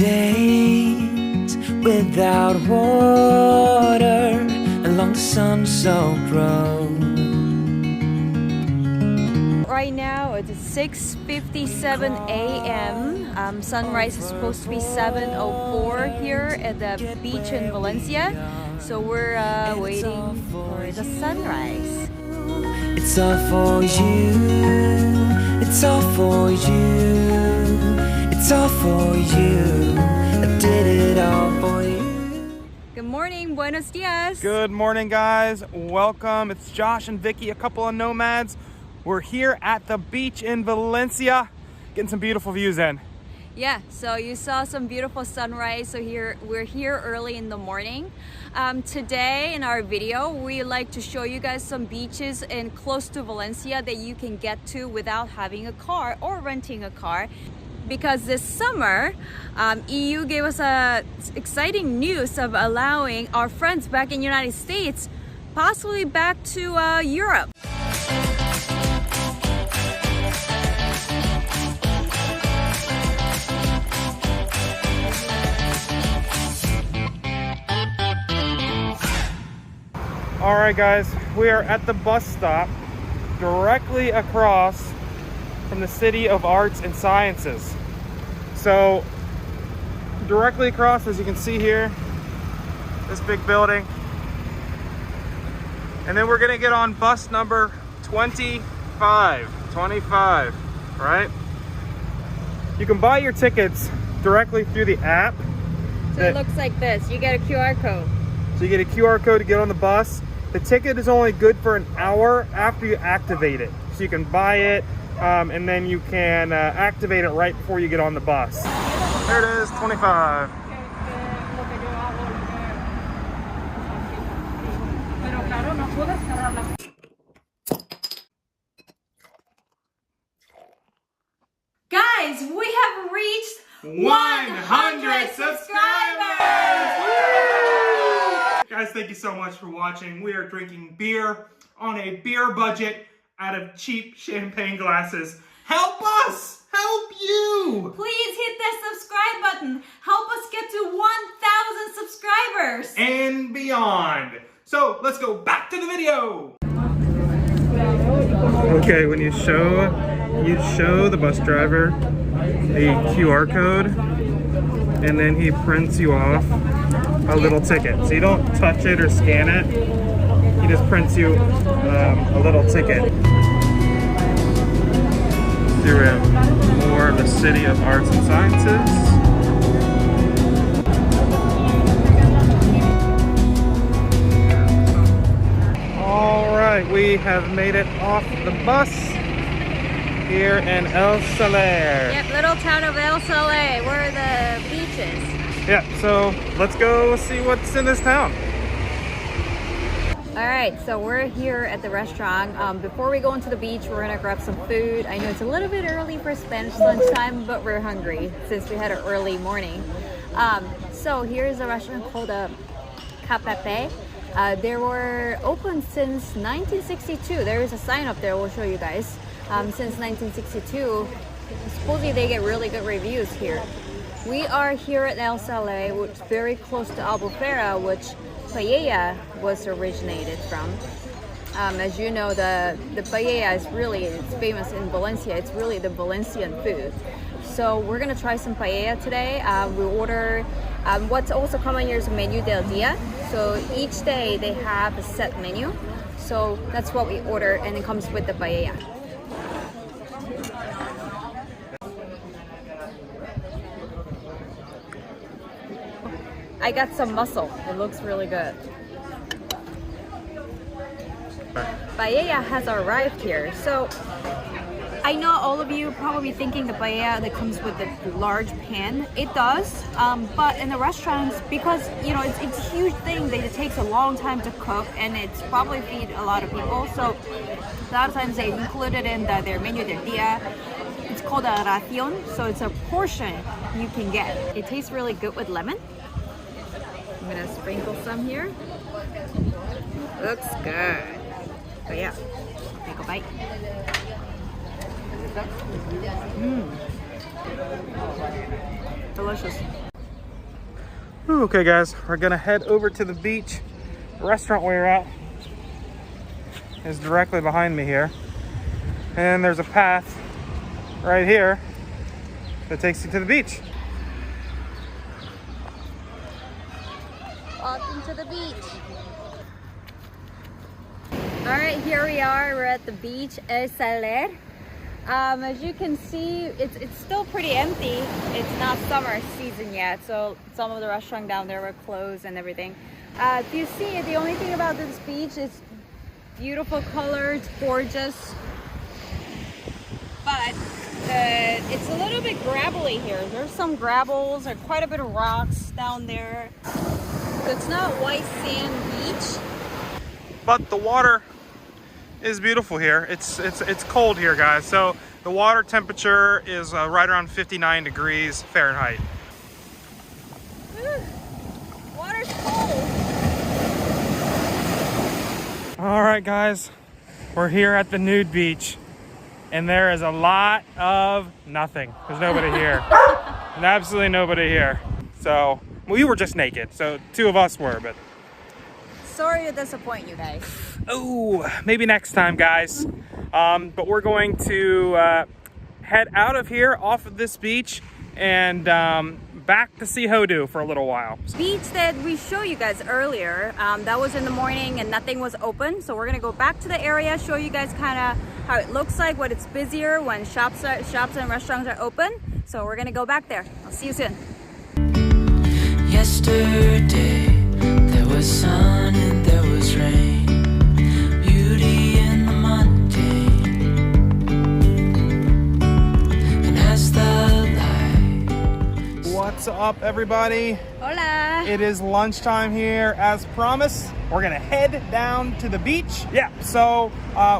days without water along the sun-soaked road. Right now it's 6:57 a.m. Sunrise is supposed to be 7:04 here at the beach in Valencia. So we're waiting for the sunrise. It's all for you. It's all for you. It's all for you. I did it all for you. Good morning, buenos dias. Good morning, guys. Welcome. It's Josh and Vicky, a couple of nomads. We're here at the beach in Valencia, getting some beautiful views in. Yeah, so you saw some beautiful sunrise. So we're here early in the morning. Today in our video, we like to show you guys some beaches in close to Valencia that you can get to without having a car or renting a car. Because this summer, EU gave us exciting news of allowing our friends back in the United States, possibly back to Europe. All right, guys, we are at the bus stop directly across from the City of Arts and Sciences. So directly across, as you can see here, this big building. And then we're gonna get on bus number 25, right? You can buy your tickets directly through the app. So it looks like this. You get a QR code. So you get a QR code to get on the bus. The ticket is only good for an hour after you activate it. So you can buy it, and then you can activate it right before you get on the bus. There it is, 25. Guys, we have reached 100 subscribers! Guys, thank you so much for watching. We are drinking beer on a beer budget out of cheap champagne glasses. Help us! Help you! Please hit that subscribe button. Help us get to 1,000 subscribers. And beyond. So let's go back to the video. Okay, when you show the bus driver a QR code, and then he prints you off a little ticket. So you don't touch it or scan it. He just prints you a little ticket. Here we have more of the City of Arts and Sciences. All right, we have made it off the bus here in El Saler. Yep, little town of El Saler, where the beach is. Yeah, so let's go see what's in this town. All right, so we're here at the restaurant. Before we go into the beach, we're gonna grab some food. I know it's a little bit early for Spanish lunchtime, but we're hungry since we had an early morning. So here's a restaurant called Pepe. They were open since 1962. There is a sign up there, we'll show you guys. Since 1962, supposedly they get really good reviews here. We are here at El Saler, which is very close to Albufera, which Paella was originated from. As you know, the paella is it's famous in Valencia. It's really the Valencian food. So we're gonna try some paella today. We order what's also common here is a menu del dia. So each day they have a set menu. So that's what we order, and it comes with the paella. I got some mussel. It looks really good. Paella has arrived here. So I know all of you probably thinking the paella that comes with the large pan. It does, but in the restaurants, because you know it's a huge thing that it takes a long time to cook, and it's probably feed a lot of people. So a lot of times they include it in their menu del dia. It's called a ración, so it's a portion you can get. It tastes really good with lemon. I'm gonna sprinkle some here. Looks good. But yeah, take a bite. Delicious. Okay guys, we're gonna head over to the beach. The restaurant we're at is directly behind me here. And there's a path right here that takes you to the beach. Welcome to the beach. All right, here we are. We're at the beach, Saler. As you can see, it's still pretty empty. It's not summer season yet, so some of the restaurants down there were closed and everything. If you see, the only thing about this beach is beautiful colors, gorgeous, but it's a little bit gravelly here. There's some gravels or quite a bit of rocks down there. So it's not white sand beach. But the water is beautiful here. It's cold here, guys. So the water temperature is right around 59 degrees Fahrenheit. Water's cold. All right, guys, we're here at the Nude beach, and there is a lot of nothing. There's nobody here. And absolutely nobody here. So we were just naked. So two of us were, but Sorry to disappoint you guys. oh, maybe next time, guys. But we're going to head out of here, off of this beach, and back to see Hodu for a little while. Beach that we showed you guys earlier, that was in the morning and nothing was open. So we're gonna go back to the area, show you guys kind of how it looks like, when it's busier, when shops and restaurants are open. So we're gonna go back there. I'll see you soon. Yesterday there was sun and there was rain, beauty in the mundane, and as the light. What's up, everybody? Hola. It is lunchtime here. As promised, we're gonna head down to the beach. Yeah, so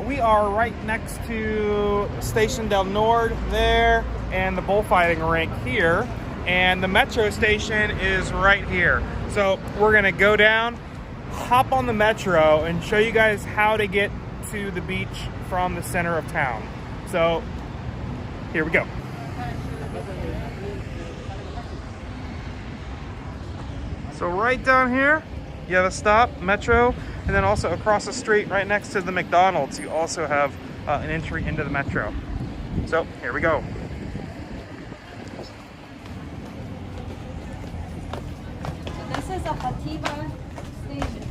we are right next to Station del Nord there, and the bullfighting rink here, and the metro station is right here. So we're gonna go down, hop on the metro, and show you guys how to get to the beach from the center of town. So here we go. So right down here, you have a stop, metro, and then also across the street, right next to the McDonald's, you also have an entry into the metro. So here we go. This is a Xàtiva station.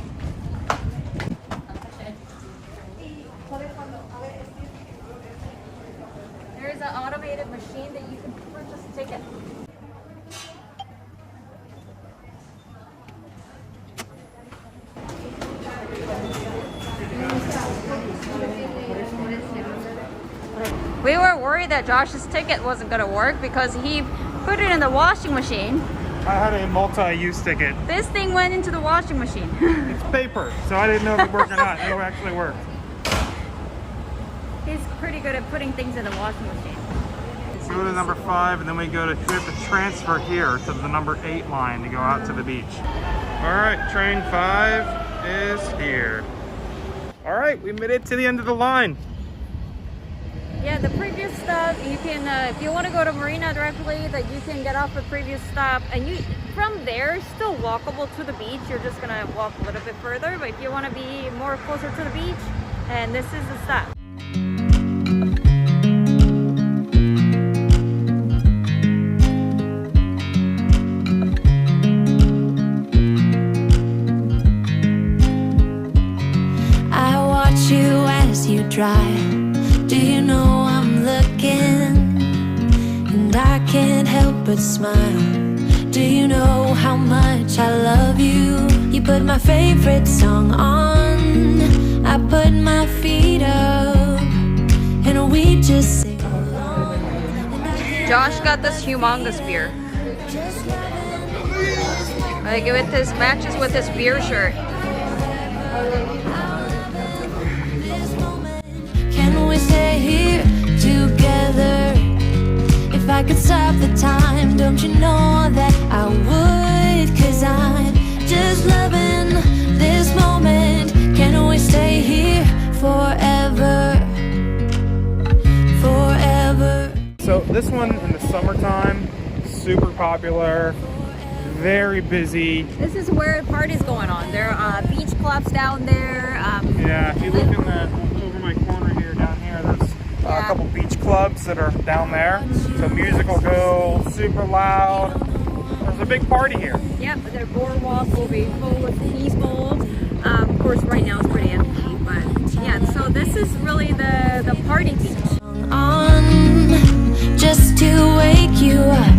There is an automated machine that you can purchase a ticket. We were worried that Josh's ticket wasn't going to work because he put it in the washing machine. I had a multi-use ticket. This thing went into the washing machine. It's paper, so I didn't know if it worked or not. It actually worked. He's pretty good at putting things in the washing machine. So go to number 5, and then we have to transfer here to the number 8 line to go out to the beach. All right, train 5 is here. All right, we made it to the end of the line. Yeah, the previous stop, you can, if you want to go to Marina directly, that you can get off the previous stop, and you from there, still walkable to the beach. You're just gonna walk a little bit further, but if you want to be more closer to the beach, and this is the stop. I watch you as you drive. Do you know I'm looking? And I can't help but smile. Do you know how much I love you? You put my favorite song on, I put my feet up, and we just sing along. Josh got this humongous beer. Like this matches with his beer shirt. Can we stay here together? If I could stop the time, don't you know that I would? 'Cause I'm just loving this moment. Can we stay here forever? Forever. So this one in the summertime, super popular. very busy. This is where parties going on. There are beach clubs down there. Yeah, if you look in the over my corner here, down here, there's a couple beach clubs that are down there. So music will go super loud. There's a big party here. Yep, the boardwalk will be full of people. Of course, right now it's pretty empty, but yeah. So this is really the party beach. On just to wake you up.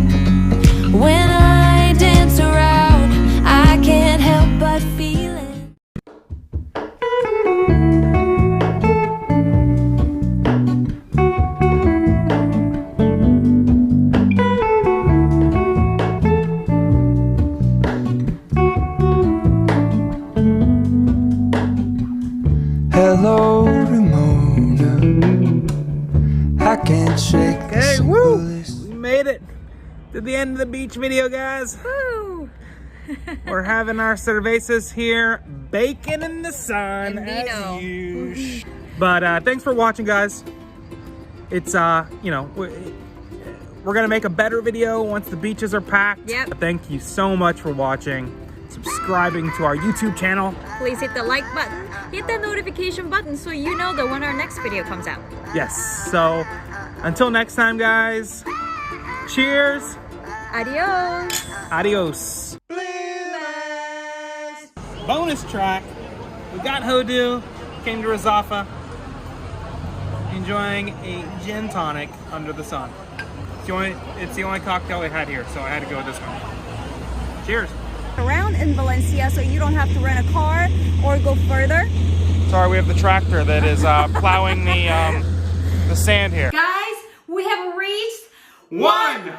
When I dance around, I can't help but feel it. Hello, Ramona. I can't shake the Okay, woo! simplest. We made it to the end of the beach video, guys. Woo! We're having our cervezas here, baking in the sun Andino. as usual. But thanks for watching, guys. It's you know, we're gonna make a better video once the beaches are packed. Yep. Thank you so much for watching, subscribing to our YouTube channel. Please hit the like button, hit the notification button so you know that when our next video comes out. Yes. So until next time, guys. Cheers. Adios! Adios. Bonus track. We got Hodu, came to Razafa, enjoying a gin tonic under the sun. It's the only cocktail we had here, so I had to go with this one. Cheers. Around in Valencia so you don't have to rent a car or go further. Sorry, we have the tractor that is plowing the sand here. Guys, we have reached 100